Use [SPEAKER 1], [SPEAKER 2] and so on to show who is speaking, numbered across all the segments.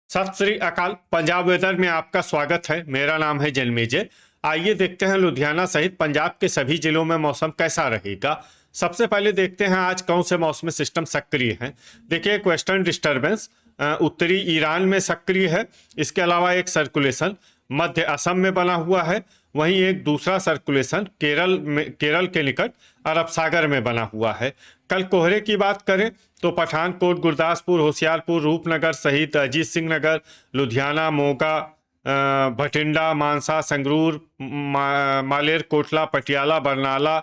[SPEAKER 1] सत श्री अकाल। पंजाब वेदर में आपका स्वागत है। मेरा नाम है जन्मेजय। आइए देखते हैं लुधियाना सहित पंजाब के सभी जिलों में मौसम कैसा रहेगा। सबसे पहले देखते हैं आज कौन से मौसमी सिस्टम सक्रिय हैं। देखिए, एक वेस्टर्न डिस्टर्बेंस उत्तरी ईरान में सक्रिय है। इसके अलावा एक सर्कुलेशन मध्य असम में बना हुआ है। वहीं एक दूसरा सर्कुलेशन केरल के निकट अरब सागर में बना हुआ है। कल कोहरे की बात करें तो पठानकोट, गुरदासपुर, होशियारपुर, रूपनगर सहित अजीत सिंह नगर, लुधियाना, मोगा, भटिंडा, मानसा, संगरूर, मालेर कोटला, पटियाला, बरनाला,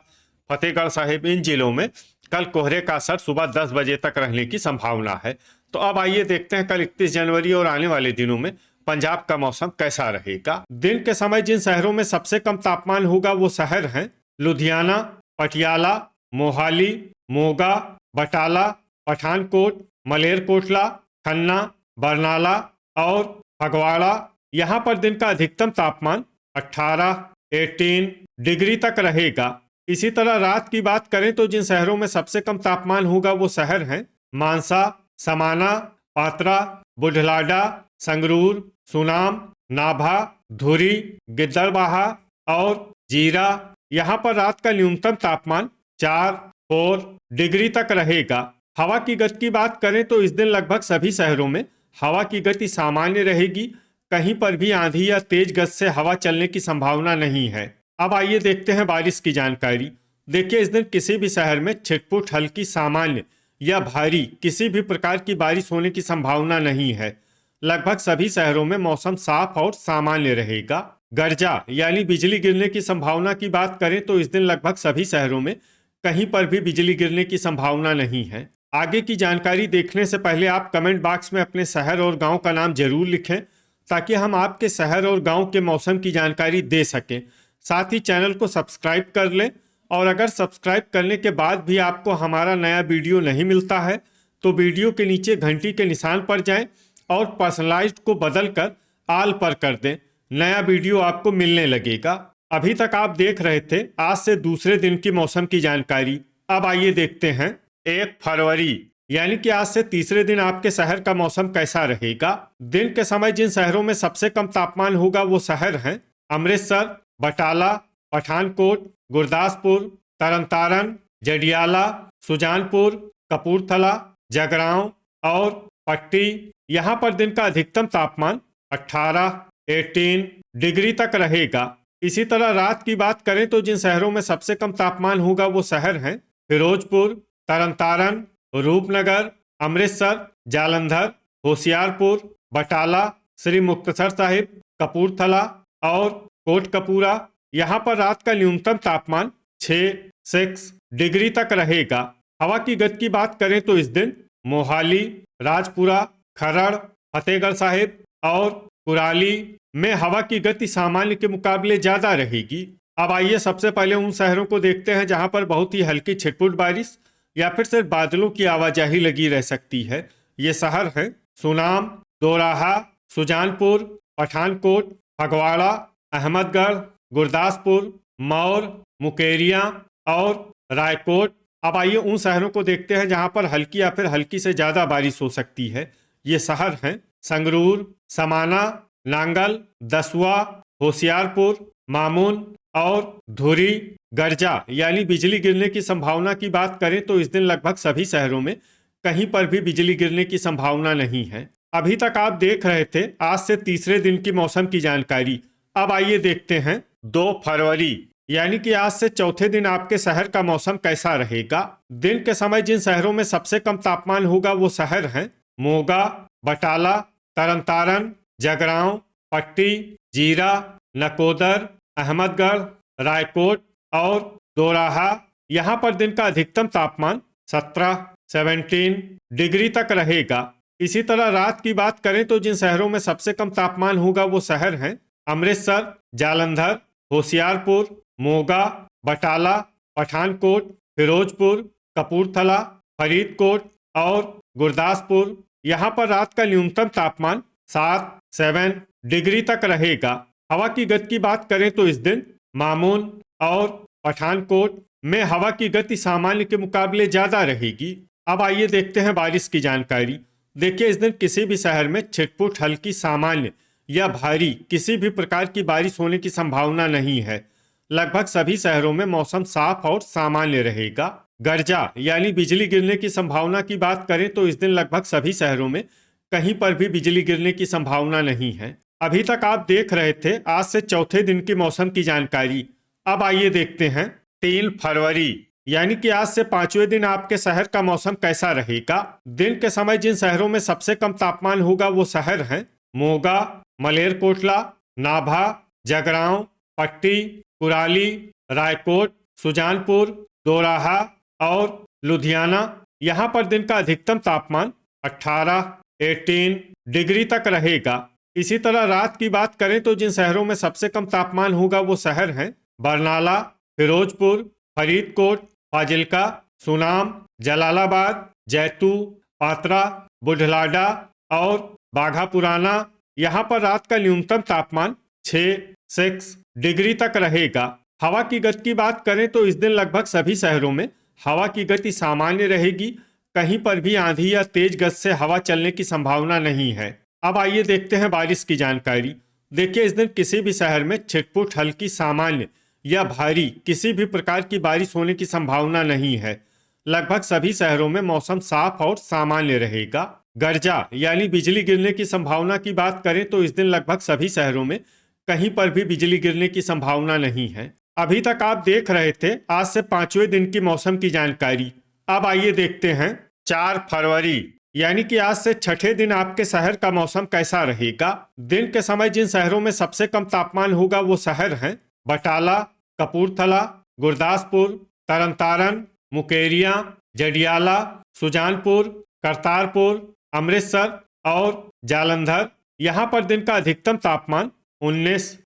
[SPEAKER 1] फतेहगढ़ साहिब, इन जिलों में कल कोहरे का असर सुबह 10 बजे तक रहने की संभावना है। तो अब आइए देखते हैं कल 31 जनवरी और आने वाले दिनों में पंजाब का मौसम कैसा रहेगा। दिन के समय जिन शहरों में सबसे कम तापमान होगा वो शहर हैं लुधियाना, पटियाला, मोहाली, मोगा, बटाला, पठानकोट, मलेरकोटला, खन्ना, बरनाला और फगवाड़ा। यहाँ पर दिन का अधिकतम तापमान 18 डिग्री तक रहेगा। इसी तरह रात की बात करें तो जिन शहरों में सबसे कम तापमान होगा वो शहर हैं मानसा, समाना, पात्रा, बुढलाडा, संगरूर, सुनाम, नाभा, धुरी, गिद्दड़बाहा और जीरा। यहाँ पर रात का न्यूनतम तापमान 4 डिग्री तक रहेगा। हवा की गति की बात करें तो इस दिन लगभग सभी शहरों में हवा की गति सामान्य रहेगी। कहीं पर भी आंधी या तेज गति से हवा चलने की संभावना नहीं है। अब आइए देखते हैं बारिश की जानकारी। देखिए, इस दिन किसी भी शहर में छिटपुट, हल्की, सामान्य या भारी किसी भी प्रकार की बारिश होने की संभावना नहीं है। लगभग सभी शहरों में मौसम साफ और सामान्य रहेगा। गर्जा यानी बिजली गिरने की संभावना की बात करें तो इस दिन लगभग सभी शहरों में कहीं पर भी बिजली गिरने की संभावना नहीं है। आगे की जानकारी देखने से पहले आप कमेंट बॉक्स में अपने शहर और गांव का नाम जरूर लिखें ताकि हम आपके शहर और गांव के मौसम की जानकारी दे सकें। साथ ही चैनल को सब्सक्राइब कर लें और अगर सब्सक्राइब करने के बाद भी आपको हमारा नया वीडियो नहीं मिलता है तो वीडियो के नीचे घंटी के निशान पर जाएं और पर्सनलाइज्ड को बदलकर आल पर कर दें। नया वीडियो आपको मिलने लगेगा। अभी तक आप देख रहे थे आज से दूसरे दिन की मौसम की जानकारी। अब आइए देखते हैं 1 फरवरी यानी कि आज से तीसरे दिन आपके शहर का मौसम कैसा रहेगा। दिन के समय जिन शहरों में सबसे कम तापमान होगा वो शहर हैं अमृतसर, बटाला, पठानकोट, गुरदासपुर, तरनतारन, जडियाला, सुजानपुर, कपूरथला, जगरांव और पट्टी। यहाँ पर दिन का अधिकतम तापमान 18 डिग्री तक रहेगा। इसी तरह रात की बात करें तो जिन शहरों में सबसे कम तापमान होगा वो शहर हैं फिरोजपुर, तरनतारन, रूपनगर, अमृतसर, जालंधर, होशियारपुर, बटाला, श्री मुक्तसर साहिब, कपूरथला और कोटकपूरा। यहाँ पर रात का न्यूनतम तापमान 6 डिग्री तक रहेगा। हवा की गति की बात करें तो इस दिन मोहाली, राजपुरा, खरड़, फतेहगढ़ साहिब और कुराली में हवा की गति सामान्य के मुकाबले ज्यादा रहेगी। अब आइए सबसे पहले उन शहरों को देखते हैं जहां पर बहुत ही हल्की छिटपुट बारिश या फिर सिर्फ बादलों की आवाजाही लगी रह सकती है। ये शहर हैं सुनाम, दोराहा, सुजानपुर, पठानकोट, फगवाड़ा, अहमदगढ़, गुरदासपुर, मौर, मुकेरिया और रायकोट। अब आइए उन शहरों को देखते हैं जहां पर हल्की या फिर हल्की से ज्यादा बारिश हो सकती है। ये शहर हैं संगरूर, समाना, नांगल, दसुआ, होशियारपुर, मामून और धुरी। गर्जा यानी बिजली गिरने की संभावना की बात करें तो इस दिन लगभग सभी शहरों में कहीं पर भी बिजली गिरने की संभावना नहीं है। अभी तक आप देख रहे थे आज से तीसरे दिन की मौसम की जानकारी। अब आइए देखते हैं 2 फरवरी यानी कि आज से चौथे दिन आपके शहर का मौसम कैसा रहेगा। दिन के समय जिन शहरों में सबसे कम तापमान होगा वो शहर हैं मोगा, बटाला, तरनतारन, जगरांव, पट्टी, जीरा, नकोदर, अहमदगढ़, रायकोट और दोराहा। यहाँ पर दिन का अधिकतम तापमान 17 डिग्री तक रहेगा। इसी तरह रात की बात करें तो जिन शहरों में सबसे कम तापमान होगा वो शहर हैं अमृतसर, जालंधर, होशियारपुर, मोगा, बटाला, पठानकोट, फिरोजपुर, कपूरथला, फरीदकोट और गुरदासपुर। यहाँ पर रात का न्यूनतम तापमान 7 डिग्री तक रहेगा। हवा की गति की बात करें तो इस दिन मामून और पठानकोट में हवा की गति सामान्य के मुकाबले ज्यादा रहेगी। अब आइए देखते हैं बारिश की जानकारी। देखिए इस दिन किसी भी शहर में छिटपुट हल्की सामान्य या भारी किसी भी प्रकार की बारिश होने की संभावना नहीं है। लगभग सभी शहरों में मौसम साफ और सामान्य रहेगा। गर्जा यानी बिजली गिरने की संभावना की बात करें तो इस दिन लगभग सभी शहरों में कहीं पर भी बिजली गिरने की संभावना नहीं है। अभी तक आप देख रहे थे आज से चौथे दिन की मौसम की जानकारी। अब आइए देखते हैं 3 फरवरी यानी कि आज से 5वें दिन आपके शहर का मौसम कैसा रहेगा। दिन के समय जिन शहरों में सबसे कम तापमान होगा वो शहर हैं मोगा, मलेरकोटला, नाभा, जगरांव, पट्टी, कुराली, रायकोट, सुजानपुर, दोराहा और लुधियाना। यहाँ पर दिन का अधिकतम तापमान 18 डिग्री तक रहेगा। इसी तरह रात की बात करें तो जिन शहरों में सबसे कम तापमान होगा वो शहर हैं बरनाला, फिरोजपुर, फरीदकोट, फाजिल्का, सुनाम, जलालाबाद, जैतू, पात्रा, बुढ़लाडा और बाघा पुराना। यहाँ पर रात का न्यूनतम तापमान 6 डिग्री तक रहेगा। हवा की गति की बात करें तो इस दिन लगभग सभी शहरों में हवा की गति सामान्य रहेगी। कहीं पर भी आंधी या तेज गति से हवा चलने की संभावना नहीं है। अब आइए देखते हैं बारिश की जानकारी। देखिए इस दिन किसी भी शहर में छिटपुट हल्की सामान्य या भारी किसी भी प्रकार की बारिश होने की संभावना नहीं है। लगभग सभी शहरों में मौसम साफ और सामान्य रहेगा। गर्जा यानी बिजली गिरने की संभावना की बात करें तो इस दिन लगभग सभी शहरों में कहीं पर भी बिजली गिरने की संभावना नहीं है। अभी तक आप देख रहे थे आज से 5वें दिन की मौसम की जानकारी। अब आइए देखते हैं 4 फरवरी यानी कि आज से छठे दिन आपके शहर का मौसम कैसा रहेगा। दिन के समय जिन शहरों में सबसे कम तापमान होगा वो शहर हैं बटाला, कपूरथला, गुरदासपुर, तरनतारन, मुकेरिया, जडियाला, सुजानपुर, करतारपुर, अमृतसर और जालंधर। यहाँ पर दिन का अधिकतम तापमान 19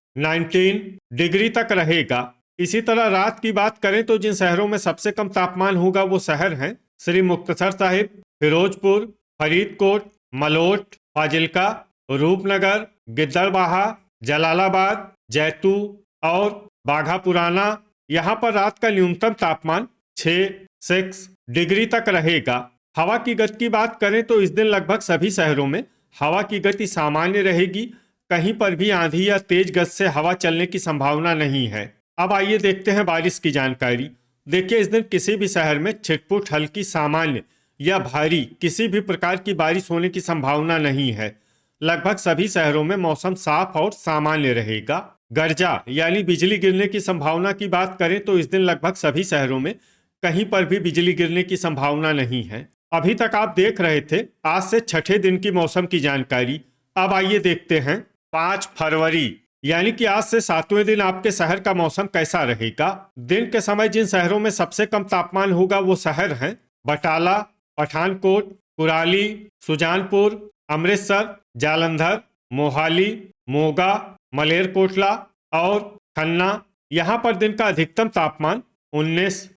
[SPEAKER 1] डिग्री तक रहेगा। इसी तरह रात की बात करें तो जिन शहरों में सबसे कम तापमान होगा वो शहर हैं श्री मुक्तसर साहिब, फिरोजपुर, फरीदकोट, मलोट, फाजिल्का, रूपनगर, गिद्दड़बाहा, जलालाबाद, जैतू और बाघा पुराना। यहाँ पर रात का न्यूनतम तापमान 6 डिग्री तक रहेगा। हवा की गति की बात करें तो इस दिन लगभग सभी शहरों में हवा की गति सामान्य रहेगी। कहीं पर भी आंधी या तेज गति से हवा चलने की संभावना नहीं है। अब आइए देखते हैं बारिश की जानकारी। देखिए इस दिन किसी भी शहर में छिटपुट हल्की सामान्य या भारी किसी भी प्रकार की बारिश होने की संभावना नहीं है। लगभग सभी शहरों में मौसम साफ और सामान्य रहेगा। गर्जा यानी बिजली गिरने की संभावना की बात करें तो इस दिन लगभग सभी शहरों में कहीं पर भी बिजली गिरने की संभावना नहीं है। अभी तक आप देख रहे थे आज से छठे दिन की मौसम की जानकारी। अब आइए देखते हैं 5 फरवरी यानी कि आज से 7वें दिन आपके शहर का मौसम कैसा रहेगा। दिन के समय जिन शहरों में सबसे कम तापमान होगा वो शहर हैं बटाला, पठानकोट, कुराली, सुजानपुर, अमृतसर, जालंधर, मोहाली, मोगा, मलेरकोटला और खन्ना। यहाँ पर दिन का अधिकतम तापमान 19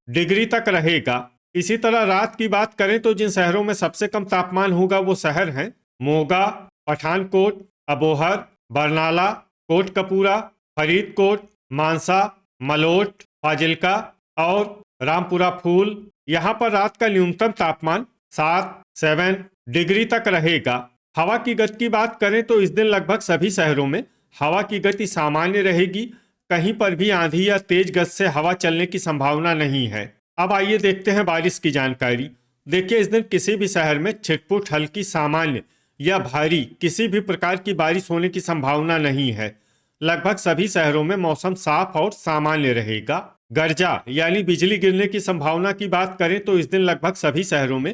[SPEAKER 1] डिग्री तक रहेगा। इसी तरह रात की बात करें तो जिन शहरों में सबसे कम तापमान होगा वो शहर हैं मोगा, पठानकोट, अबोहर, बरनाला, कोटकपूरा, फरीदकोट, मानसा, मलोट, फाजिल्का और रामपुरा फूल। यहाँ पर रात का न्यूनतम तापमान 7 डिग्री तक रहेगा। हवा की गति की बात करें तो इस दिन लगभग सभी शहरों में हवा की गति सामान्य रहेगी। कहीं पर भी आंधी या तेज गति से हवा चलने की संभावना नहीं है। अब आइए देखते हैं बारिश की जानकारी। देखिए इस दिन किसी भी शहर में छिटपुट हल्की सामान्य या भारी किसी भी प्रकार की बारिश होने की संभावना नहीं है। लगभग सभी शहरों में मौसम साफ और सामान्य रहेगा। गर्जा यानी बिजली गिरने की संभावना की बात करें तो इस दिन लगभग सभी शहरों में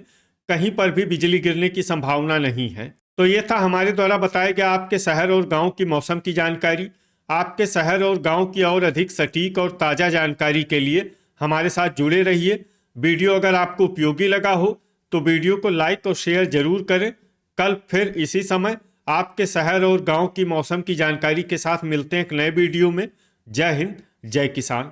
[SPEAKER 1] कहीं पर भी बिजली गिरने की संभावना नहीं है। तो ये था हमारे द्वारा बताया गया आपके शहर और गांव की मौसम की जानकारी। आपके शहर और गांव की और अधिक सटीक और ताज़ा जानकारी के लिए हमारे साथ जुड़े रहिए। वीडियो अगर आपको उपयोगी लगा हो तो वीडियो को लाइक और शेयर जरूर करें। कल फिर इसी समय आपके शहर और गांव की मौसम की जानकारी के साथ मिलते हैं एक नए वीडियो में। जय हिंद, जय किसान।